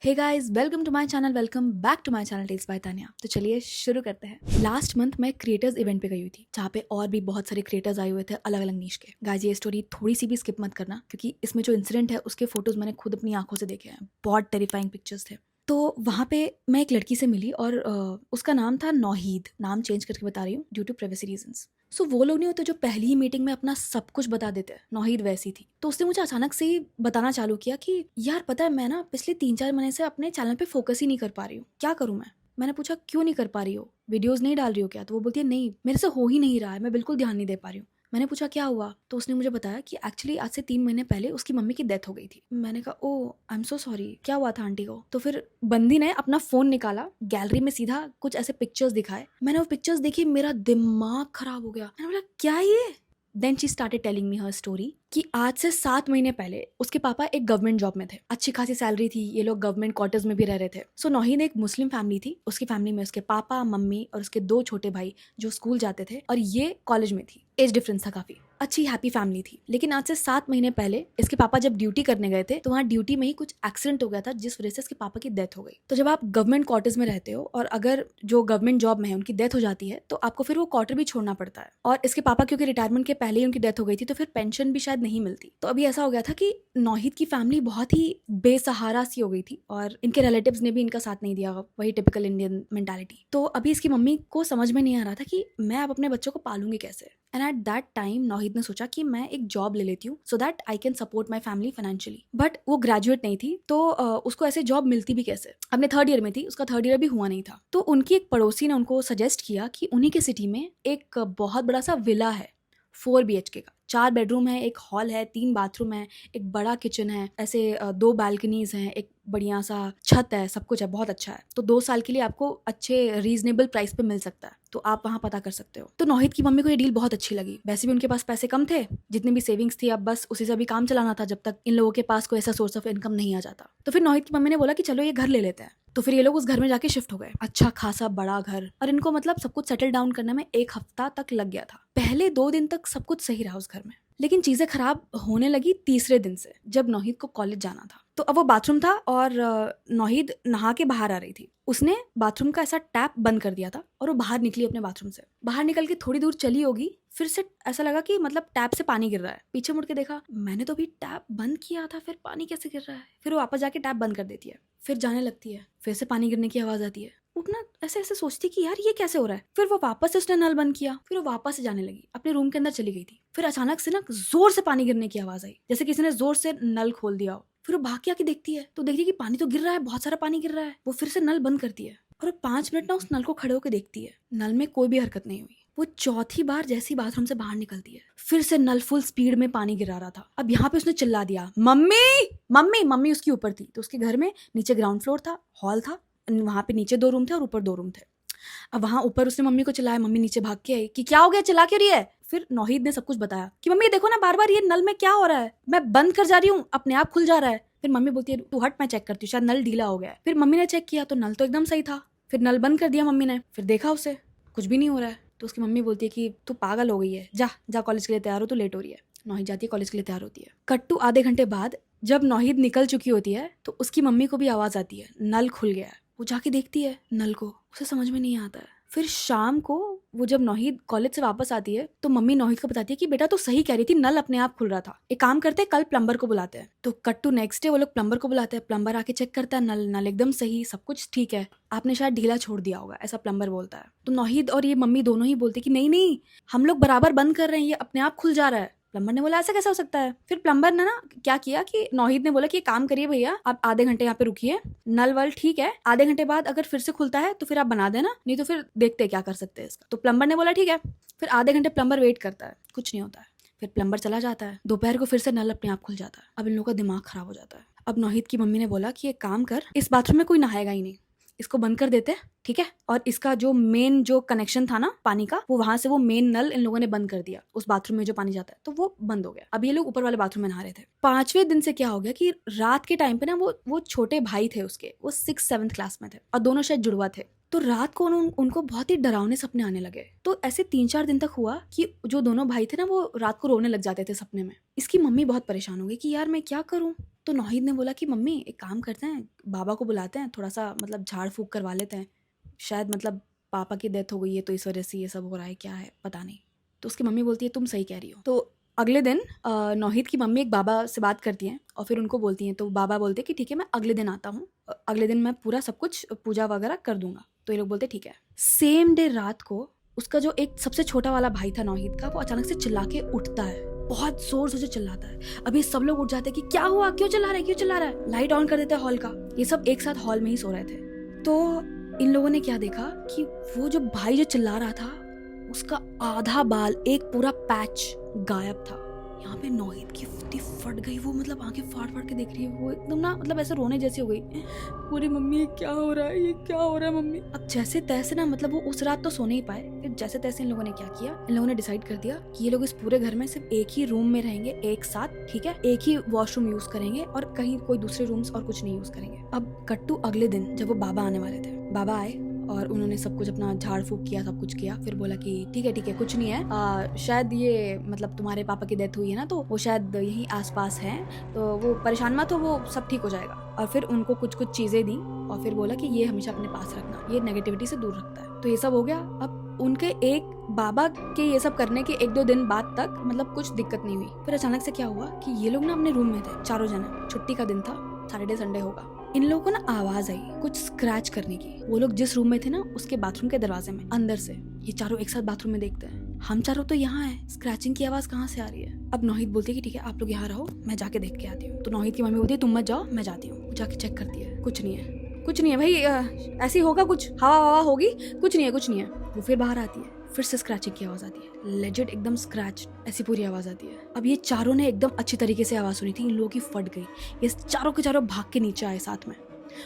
Hey guys, welcome to my channel, welcome back to my channel tales by Tanya. तो चलिए शुरू करते हैं। लास्ट मंथ मैं क्रिएटर्स इवेंट पे गई हुई थी, जहाँ पे और भी बहुत सारे क्रिएटर्स आए हुए थे अलग अलग नीश के। गाइस, ये स्टोरी थोड़ी सी भी स्किप मत करना, क्योंकि इसमें जो इंसिडेंट है उसके फोटोज मैंने खुद अपनी आंखों से देखे हैं। बहुत टेरिफाइंग पिक्चर्स थे। तो वहाँ पे मैं एक लड़की से मिली और उसका नाम था नौहीद। नाम चेंज करके बता रही हूँ ड्यू टू प्राइवेसी रीजंस। सो वो लोग नहीं होते जो पहली ही मीटिंग में अपना सब कुछ बता देते हैं। नौहीद वैसी थी। तो उसने मुझे अचानक से ही बताना चालू किया कि यार पता है, मैं ना पिछले 3-4 महीने से अपने चैनल पे फोकस ही नहीं कर पा रही हूँ, क्या करूँ मैं। मैंने पूछा क्यों नहीं कर पा रही हो, वीडियोस नहीं डाल रही हो क्या? तो वो बोलती है नहीं, मेरे से हो ही नहीं रहा है, मैं बिल्कुल ध्यान नहीं दे पा रही हूँ। मैंने पूछा क्या हुआ, तो उसने मुझे बताया कि एक्चुअली आज से 3 महीने पहले उसकी मम्मी की डेथ हो गई थी। मैंने कहा ओ आई एम सो सॉरी, क्या हुआ था आंटी को? तो फिर बंदी ने अपना फोन निकाला, गैलरी में सीधा कुछ ऐसे पिक्चर्स दिखाए। मैंने वो पिक्चर्स देखी, मेरा दिमाग खराब हो गया। मैंने बोला क्या ये? Then she started telling me her story कि आज से 7 महीने पहले उसके पापा एक गवर्नमेंट जॉब में थे, अच्छी खासी सैलरी थी, ये लोग गवर्नमेंट क्वार्टर्स में भी रह रहे थे। सो नौहीद एक मुस्लिम फैमिली थी, उसकी फैमिली में उसके पापा मम्मी और उसके 2 छोटे भाई जो स्कूल जाते थे, और ये कॉलेज में थी। एज डिफरेंस था काफी। अच्छी हैप्पी फैमिली थी। लेकिन आज से 7 महीने पहले इसके पापा जब ड्यूटी करने गए थे, तो वहाँ ड्यूटी में ही कुछ एक्सीडेंट हो गया था, जिस वजह से इसके पापा की डेथ हो गई। तो जब आप गवर्नमेंट क्वार्टर्स में रहते हो और अगर जो गवर्नमेंट जॉब में है उनकी डेथ हो जाती है, तो आपको फिर वो क्वार्टर भी छोड़ना पड़ता है। और इसके पापा क्योंकि रिटायरमेंट के पहले ही उनकी डेथ हो गई थी, तो फिर पेंशन भी शायद नहीं मिलती। तो अभी ऐसा हो गया था कि नौहीद की फैमिली बहुत ही बेसहारा सी हो गई थी, और इनके रिलेटिव्स ने भी इनका साथ नहीं दिया। वही टिपिकल इंडियन मेंटालिटी। तो अभी इसकी मम्मी को समझ में नहीं आ रहा था कि मैं अब अपने बच्चों को पालूंगी कैसे। एंड एट दैट टाइम नौहीद ने सोचा कि मैं एक जॉब ले लेती हूँ, so that I can support my family financially. But वो ग्रेजुएट नहीं थी, तो उसको ऐसे जॉब मिलती भी कैसे? अपने 3rd ईयर में थी, उसका 3rd ईयर भी हुआ नहीं था। तो उनकी एक पड़ोसी ने उनको सजेस्ट किया कि उन्हीं के सिटी में एक बहुत बड़ा सा विला है, 4 BHK का। 4 बेडरूम है, एक हॉल है, 3 बाथरूम है, एक बड़ा किचन है, ऐसे 2 बालकनीज हैं, एक बढ़िया सा छत है, सब कुछ है, बहुत अच्छा है। तो 2 साल के लिए आपको अच्छे रीजनेबल प्राइस पे मिल सकता है, तो आप वहाँ पता कर सकते हो। तो नौहीद की मम्मी को ये डील बहुत अच्छी लगी। वैसे भी उनके पास पैसे कम थे, जितनी भी सेविंग्स थी अब बस उसी से भी काम चलाना था, जब तक इन लोगों के पास कोई ऐसा सोर्स ऑफ इनकम नहीं आ जाता। तो फिर नौहीद की मम्मी ने बोला कि चलो ये घर ले लेते हैं। तो फिर ये लोग उस घर में जाके शिफ्ट हो गए। अच्छा खासा बड़ा घर, और इनको मतलब सब कुछ सेटल डाउन करने में 1 हफ्ता तक लग गया था। पहले 2 दिन तक सब कुछ सही रहा उस घर में, लेकिन चीजें खराब होने लगी तीसरे दिन से, जब नौहीद को कॉलेज जाना था। तो अब वो बाथरूम था और नौहीद नहा के बाहर आ रही थी। उसने बाथरूम का ऐसा टैप बंद कर दिया था और वो बाहर निकली अपने बाथरूम से। बाहर निकल के थोड़ी दूर चली होगी, फिर से ऐसा लगा कि मतलब टैप से पानी गिर रहा है। पीछे मुड़ के देखा, मैंने तो अभी टैप बंद किया था, फिर पानी कैसे गिर रहा है? फिर वो वापस जाके टैप बंद कर देती है, फिर जाने लगती है, फिर से पानी गिरने की आवाज आती है। उठना ऐसे ऐसे सोचती कि यार ये कैसे हो रहा है। फिर वो वापस से उसने नल बंद किया, फिर वो वापस से जाने लगी, अपने रूम के अंदर चली गई थी। फिर अचानक से ना जोर से पानी गिरने की आवाज आई, जैसे किसी ने जोर से नल खोल दिया हो। फिर वो भाग के आके देखती है, तो देखती है कि पानी तो गिर रहा है, बहुत सारा पानी गिर रहा है। वो फिर से नल बंद करती है और 5 मिनट ना उस नल को खड़े होकर देखती है। नल में कोई भी हरकत नहीं हुई। वो चौथी बार जैसी बाथरूम से बाहर निकलती है, फिर से नल फुल स्पीड में पानी गिरा रहा था। अब यहाँ पे उसने चिल्ला दिया, मम्मी मम्मी। मम्मी उसकी ऊपर थी, तो उसके घर में नीचे ग्राउंड फ्लोर था, हॉल था, वहां पे नीचे 2 रूम थे और ऊपर 2 रूम थे। अब वहां ऊपर उसने मम्मी को चिल्लाया, मम्मी नीचे भाग के आई कि क्या हो गया, चिल्ला क्यों रही है? फिर नौहीद ने सब कुछ बताया कि मम्मी देखो ना, बार बार ये नल में क्या हो रहा है, मैं बंद कर जा रही हूँ, अपने आप खुल जा रहा है। फिर मम्मी बोलती है तू हट, मैं चेक करती हूँ, शायद नल ढीला हो गया है। फिर मम्मी ने चेक किया तो नल तो एकदम सही था। फिर नल बंद कर दिया मम्मी ने, फिर देखा उसे कुछ भी नहीं हो रहा है। तो उसकी मम्मी बोलती है कि तू पागल हो गई है, जा जा कॉलेज के लिए तैयार हो, तू लेट हो रही है। नौहीद जाती है, कॉलेज के लिए तैयार होती है। कट्टू आधे घंटे बाद जब नौहीद निकल चुकी होती है, तो उसकी मम्मी को भी आवाज आती है नल खुल गया है। वो जाके देखती है नल को, उसे समझ में नहीं आता है। फिर शाम को वो जब नौहीद कॉलेज से वापस आती है, तो मम्मी नौहीद को बताती है कि बेटा तो सही कह रही थी, नल अपने आप खुल रहा था, एक काम करते हैं कल प्लम्बर को बुलाते हैं। तो कट्टू नेक्स्ट डे वो लोग प्लम्बर को बुलाते हैं। प्लम्बर आके चेक करता है, नल नल एकदम सही, सब कुछ ठीक है, आपने शायद ढीला छोड़ दिया होगा, ऐसा प्लम्बर बोलता है। तो नौहीद और ये मम्मी दोनों ही बोलते कि नहीं नहीं, हम लोग बराबर बंद कर रहे हैं, ये अपने आप खुल जा रहा है। प्लम्बर ने बोला ऐसा कैसा हो सकता है? फिर प्लम्बर ने ना क्या किया कि नौहीद ने बोला कि काम करिए भैया, आप आधे घंटे यहाँ पे रुकिए, नल वल ठीक है, आधे घंटे बाद अगर फिर से खुलता है तो फिर आप बना देना, नहीं तो फिर देखते हैं क्या कर सकते हैं इसका। तो प्लम्बर ने बोला ठीक है। फिर आधे घंटे प्लम्बर वेट करता है, कुछ नहीं होता है। फिर प्लम्बर चला जाता है, दोपहर को फिर से नल अपने आप खुल जाता है। अब इन लोगों का दिमाग खराब हो जाता है। अब नौहीद की मम्मी ने बोला कि एक काम कर, इस बाथरूम में कोई नहाएगा ही नहीं, इसको बंद कर देते हैं, ठीक है? और इसका जो मेन जो कनेक्शन था ना पानी का, वो वहां से वो मेन नल इन लोगों ने बंद कर दिया, उस बाथरूम में जो पानी जाता है, तो वो बंद हो गया। अब ये लोग ऊपर वाले बाथरूम में नहा रहे थे। 5वें दिन से क्या हो गया कि रात के टाइम पे ना वो छोटे भाई थे उसके, वो 6th 7th क्लास में थे और दोनों शायद जुड़वा थे। तो रात को उनको बहुत ही डरावने सपने आने लगे। तो ऐसे 3-4 दिन तक हुआ कि जो दोनों भाई थे ना वो रात को रोने लग जाते थे सपने में। इसकी मम्मी बहुत परेशान हो गई कि यार मैं क्या करूं। तो नौहिद ने बोला कि मम्मी एक काम करते हैं, बाबा को बुलाते हैं, थोड़ा सा मतलब झाड़ फूक करवा लेते हैं, शायद मतलब पापा की डेथ हो गई है तो इस वजह से ये सब हो रहा है, क्या है पता नहीं। तो उसकी मम्मी बोलती है तुम सही कह रही हो। तो अगले दिन नौहिद की मम्मी एक बाबा से बात करती हैं और फिर उनको बोलती हैं, तो बाबा बोलते हैं कि ठीक है मैं अगले दिन आता हूँ, अगले दिन मैं पूरा सब कुछ पूजा वगैरह कर दूंगा। तो ये लोग बोलते ठीक है। सेम डे रात को उसका जो एक सबसे छोटा वाला भाई था नौहिद का, वो अचानक से चिल्ला के उठता है, बहुत जोर से चिल्लाता है। अभी सब लोग उठ जाते हैं कि क्या हुआ, क्यों चिल्ला रहा है, क्यों चिल्ला रहा है। लाइट ऑन कर देते हैं हॉल का। ये सब एक साथ हॉल में ही सो रहे थे। तो इन लोगों ने क्या देखा कि वो जो भाई जो चिल्ला रहा था उसका आधा बाल, एक पूरा पैच गायब था। यहाँ पे नौहिद की फट गई, वो मतलब आंखें फाड़ फाड़ के देख रही है, वो एकदम ना मतलब ऐसे रोने जैसी हो गई। पूरी मम्मी क्या हो रहा है, ये क्या हो रहा है मम्मी। अब जैसे तैसे ना मतलब वो उस रात तो सो नहीं पाए, फिर जैसे तैसे इन लोगों ने क्या किया, इन लोगों ने डिसाइड कर दिया कि ये लोग इस पूरे घर में सिर्फ एक ही रूम में रहेंगे एक साथ, ठीक है, एक ही वॉशरूम यूज करेंगे और कहीं कोई दूसरे रूम्स और कुछ नहीं यूज करेंगे। अब कट्टू अगले दिन जब वो बाबा आने वाले थे, बाबा आए और उन्होंने सब कुछ अपना झाड़ फूक किया, सब कुछ किया। फिर बोला कि ठीक है कुछ नहीं है, शायद ये मतलब तुम्हारे पापा की डेथ हुई है ना, तो वो शायद यहीं आसपास हैं, तो वो परेशान मत हो, वो सब ठीक हो जाएगा। और फिर उनको कुछ कुछ चीजें दी और फिर बोला कि ये हमेशा अपने पास रखना, ये नेगेटिविटी से दूर रखता है। तो ये सब हो गया। अब उनके एक बाबा के ये सब करने के 1-2 दिन बाद तक मतलब कुछ दिक्कत नहीं हुई। फिर अचानक से क्या हुआ कि ये लोग ना अपने रूम में थे चारों जने, छुट्टी का दिन था, सैटरडे संडे होगा। इन लोगों को ना आवाज आई कुछ स्क्रैच करने की। वो लोग जिस रूम में थे ना उसके बाथरूम के दरवाजे में अंदर से, ये चारों एक साथ बाथरूम में देखते हैं, हम चारों तो यहाँ हैं, स्क्रैचिंग की आवाज कहाँ से आ रही है। अब नौहिद बोलती है कि ठीक है आप लोग यहाँ रहो, मैं जाके देख के आती हूँ। तो नौहिद की मम्मी बोलती है तुम मत जाओ, मैं जाती हूँ। जाके चेक करती है, कुछ नहीं है, कुछ नहीं है भाई, ऐसी होगा कुछ, हवा होगी, कुछ नहीं है, कुछ नहीं है। वो फिर बाहर आती है, फिर से स्क्रैचिंग की आवाज आती है, लेजिट एकदम स्क्रैच ऐसी पूरी आवाज आती है। अब ये चारों ने एकदम अच्छी तरीके से आवाज सुनी थी, इन लोगों की फट गई। ये चारों के चारों भाग के नीचे आए साथ में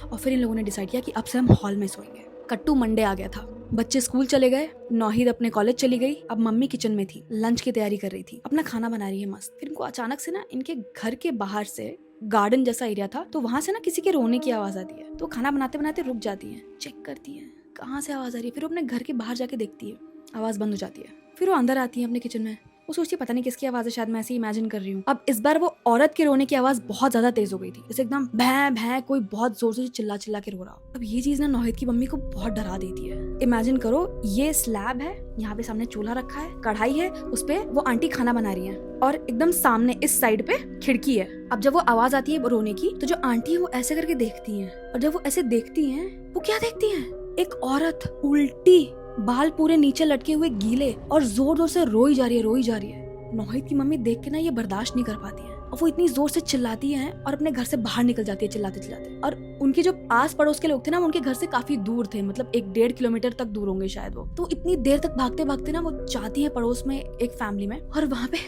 और फिर इन लोगों ने डिसाइड किया कि अब से हम हॉल में सोएंगे। कट्टू मंडे आ गया था, बच्चे स्कूल चले गए, नौहिद अपने कॉलेज चली गई। अब मम्मी किचन में थी, लंच की तैयारी कर रही थी, अपना खाना बना रही है मस्त। फिर इनको अचानक से ना इनके घर के बाहर से, गार्डन जैसा एरिया था, तो वहां से ना किसी के रोने की आवाज आती है। तो खाना बनाते बनाते रुक जाती है, चेक करती है कहाँ से आवाज आ रही है। फिर वो अपने घर के बाहर जाके देखती है, आवाज बंद हो जाती है। फिर वो अंदर आती है अपने किचन में, वो सोचती है पता नहीं किसकी आवाज है, शायद मैं ऐसे इमेजिन कर रही हूँ। अब इस बार वो औरत के रोने की आवाज बहुत ज्यादा तेज हो गई थी, जैसे एकदम भैं भैं कोई बहुत जोर से चिल्ला चिल्ला के रो रहा हो। अब ये चीज ना नौहिद की मम्मी को बहुत डरा देती है। इमेजिन करो ये स्लैब है, यहाँ पे सामने चूल्हा रखा है, कढ़ाई है, उस पे वो आंटी खाना बना रही है और एकदम सामने इस साइड पे खिड़की है। अब जब वो आवाज आती है रोने की, तो जो आंटी है वो ऐसे करके देखती है और जब वो ऐसे देखती है, वो क्या देखती है, एक औरत उल्टी, बाल पूरे नीचे लटके हुए गीले और जोर जोर से रोई जा रही है। नौहिद की मम्मी देख के ना ये बर्दाश्त नहीं कर पाती है और वो इतनी जोर से चिल्लाती है और अपने घर से बाहर निकल जाती है चिल्लाते चिल्लाते। और उनके जो आस पड़ोस के लोग थे ना, उनके घर से काफी दूर थे, मतलब 1-1.5 किलोमीटर तक दूर होंगे शायद वो। तो इतनी देर तक भागते भागते ना वो जाती है पड़ोस में एक फैमिली में और वहाँ पे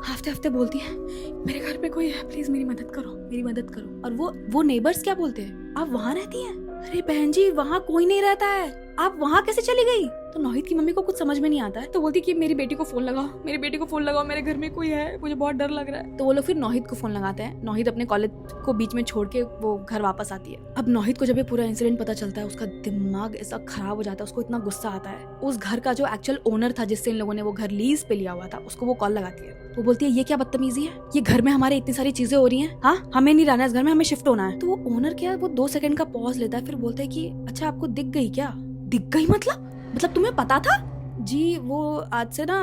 हफ्ते हफ्ते बोलती है मेरे घर पे कोई है, प्लीज मेरी मदद करो, मेरी मदद करो। और वो नेबर्स क्या बोलते हैं, आप वहाँ रहती हैं? अरे बहन जी वहाँ कोई नहीं रहता है, आप वहाँ कैसे चली गई? तो नौहिद की मम्मी को कुछ समझ में नहीं आता है, तो बोलती कि मेरी बेटी को फोन लगाओ, मेरी बेटी को फोन लगाओ, मेरे घर में कोई है, मुझे बहुत डर लग रहा है। तो वो लोग फिर नौहिद को फोन लगाते हैं। नौहिद अपने कॉलेज को बीच में छोड़ के वो घर वापस आती है। अब नौहिद को जब ये पूरा इंसिडेंट पता चलता है, उसका दिमाग ऐसा खराब हो जाता है, उसको इतना गुस्सा आता है। उस घर का जो एक्चुअल ओनर था जिससे इन लोगों ने वो घर लीज पे लिया हुआ था, उसको वो कॉल लगाती है। वो बोलती है ये क्या बदतमीजी है, ये घर में हमारे इतनी सारी चीजें हो रही हैं, हाँ हमें नहीं रहना इस घर में, हमें शिफ्ट होना है। तो वो ओनर क्या, वो 2 सेकंड का पॉज लेता है, फिर बोलता है कि अच्छा आपको दिख गई क्या? दिख गई मतलब तुम्हें पता था? जी वो आज से ना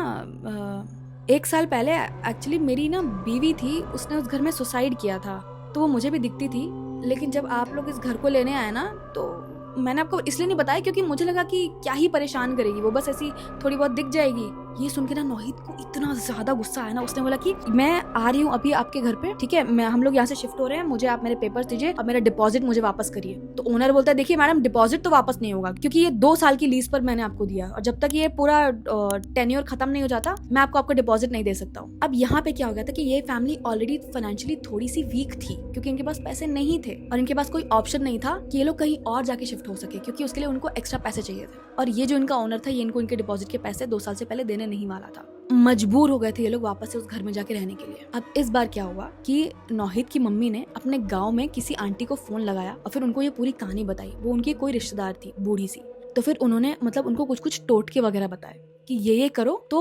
1 साल पहले एक्चुअली मेरी ना बीवी थी, उसने उस घर में सुसाइड किया था, तो वो मुझे भी दिखती थी। लेकिन जब आप लोग इस घर को लेने आए ना, तो मैंने आपको इसलिए नहीं बताया क्योंकि मुझे लगा कि क्या ही परेशान करेगी वो, बस ऐसी थोड़ी बहुत दिख जाएगी। ये सुन के ना नौहिद को इतना ज्यादा गुस्सा आया ना, उसने बोला कि मैं आ रही हूँ अभी आपके घर पे, ठीक है, हम लोग यहाँ से शिफ्ट हो रहे हैं, मुझे आप मेरे पेपर्स दीजिए और मेरा डिपॉजिट मुझे वापस करिए। तो ओनर बोलता है देखिए मैडम डिपॉजिट तो वापस नहीं होगा क्योंकि ये 2 साल की लीज पर मैंने आपको दिया और जब तक ये पूरा टेन्योर खत्म नहीं हो जाता मैं आपको डिपॉजिट नहीं दे सकता हूँ। अब यहाँ पे क्या हो गया था कि ये फैमिली ऑलरेडी फाइनेंशियली थोड़ी सी वीक थी क्योंकि इनके पास पैसे नहीं थे और इनके पास कोई ऑप्शन नहीं था कि ये लोग कहीं और जाके शिफ्ट हो सके, क्योंकि उसके लिए उनको एक्स्ट्रा पैसे चाहिए थे। और ये जो इनका ओनर था, ये इनको इनके डिपॉजिट के पैसे 2 साल से पहले देने नहीं वाला था। मजबूर हो गए थे ये लोग वापस से उस घर में जाके रहने के लिए। अब इस बार क्या हुआ कि नौहिद की मम्मी ने अपने गांव में किसी आंटी को फोन लगाया और फिर उनको ये पूरी कहानी बताई। वो उनकी कोई रिश्तेदार थी, बूढ़ी सी, तो फिर उन्होंने मतलब उनको कुछ कुछ टोटके वगैरह बताए कि ये करो तो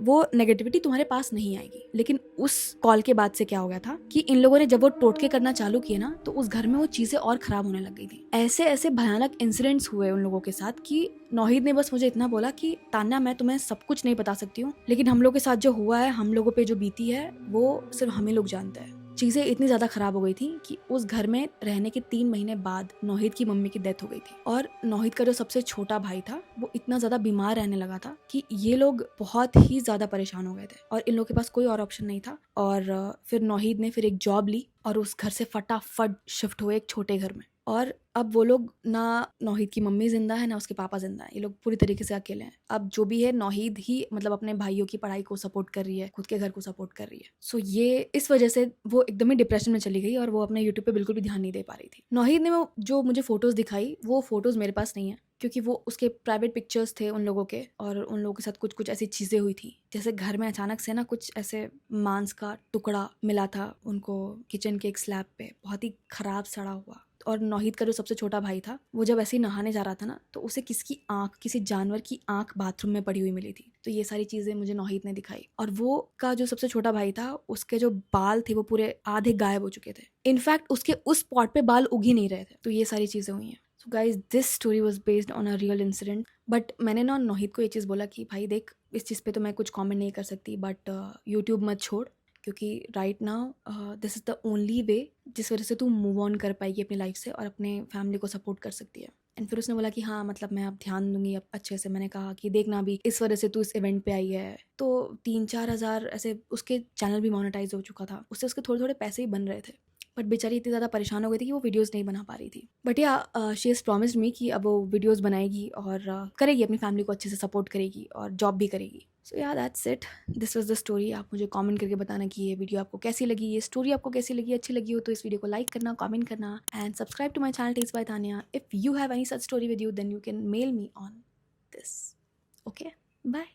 वो नेगेटिविटी तुम्हारे पास नहीं आएगी। लेकिन उस कॉल के बाद से क्या हो गया था कि इन लोगों ने जब वो टोटके करना चालू किए ना, तो उस घर में वो चीजें और खराब होने लग गई थी। ऐसे ऐसे भयानक इंसिडेंट्स हुए उन लोगों के साथ कि नौहिद ने बस मुझे इतना बोला कि तान्या, मैं तुम्हें सब कुछ नहीं बता सकती हूँ, लेकिन हम लोग के साथ जो हुआ है, हम लोगों पे जो बीती है, वो सिर्फ हमें लोग जानते हैं। चीजें इतनी ज्यादा खराब हो गई थी कि उस घर में रहने के 3 महीने बाद नौहिद की मम्मी की डेथ हो गई थी। और नौहिद का जो सबसे छोटा भाई था वो इतना ज्यादा बीमार रहने लगा था कि ये लोग बहुत ही ज्यादा परेशान हो गए थे और इन लोगों के पास कोई और ऑप्शन नहीं था। और फिर नौहिद ने फिर एक जॉब ली और उस घर से फटाफट शिफ्ट हुए एक छोटे घर में। और अब वो लोग, ना नौहिद की मम्मी जिंदा है ना उसके पापा जिंदा है, ये लोग पूरी तरीके से अकेले हैं। अब जो भी है, नौहिद ही मतलब अपने भाइयों की पढ़ाई को सपोर्ट कर रही है, खुद के घर को सपोर्ट कर रही है। सो ये इस वजह से वो एकदम ही डिप्रेशन में चली गई और वो अपने यूट्यूब पे बिल्कुल भी ध्यान नहीं दे पा रही थी। नौहिद ने वो जो मुझे फोटोज दिखाई, वो फोटोज मेरे पास नहीं है क्योंकि वो उसके प्राइवेट पिक्चर्स थे उन लोगों के, और उन लोगों के साथ कुछ कुछ ऐसी चीज़ें हुई थी, जैसे घर में अचानक से ना कुछ ऐसे मांस का टुकड़ा मिला था उनको किचन के एक स्लैब पे, बहुत ही खराब सड़ा हुआ। और नौहिद का जो सबसे छोटा भाई था, वो जब ऐसे ही नहाने जा रहा था ना, तो उसे किसी जानवर की आंख बाथरूम में पड़ी हुई मिली थी। तो ये सारी चीजें मुझे नौहिद ने दिखाई। और वो का जो सबसे छोटा भाई था, उसके जो बाल थे वो पूरे आधे गायब हो चुके थे। इनफैक्ट उसके उस स्पॉट पे बाल उग ही नहीं रहे थे। तो ये सारी चीजें हुई हैं। So guys, this story was based on a real incident. But मैंने ना नौहिद को ये चीज़ बोला कि भाई देख, इस चीज़ पे तो मैं कुछ कमेंट नहीं कर सकती, बट यूट्यूब मत छोड़, क्योंकि right now this is the only way जिस वजह से तू मूव ऑन कर पाएगी अपनी लाइफ से और अपने फैमिली को सपोर्ट कर सकती है। एंड फिर उसने बोला कि हाँ, मतलब मैं अब ध्यान दूंगी अब अच्छे से। मैंने कहा कि देखना, अभी इस वजह से तू इस इवेंट पे आई है, तो 3-4 हज़ार ऐसे उसके चैनल भी मोनेटाइज हो चुका था, उससे उसके थोड़े थोड़े पैसे ही बन रहे थे। बट बेचारी इतनी ज़्यादा परेशान हो गई थी कि वो वीडियोस नहीं बना पा रही थी। बट या शी हैज़ प्रॉमिस्ड मी कि अब वो वीडियोस बनाएगी और करेगी, अपनी फैमिली को अच्छे से सपोर्ट करेगी और जॉब भी करेगी। सो या that's it, this was the story. आप मुझे कमेंट करके बताना कि ये वीडियो आपको कैसी लगी, ये स्टोरी आपको कैसी लगी। अच्छी लगी हो तो इस वीडियो को लाइक करना, कमेंट करना and subscribe to my channel टेस्ट by Tanya. If you have any such story with you, then you can mail me on this. Okay, bye.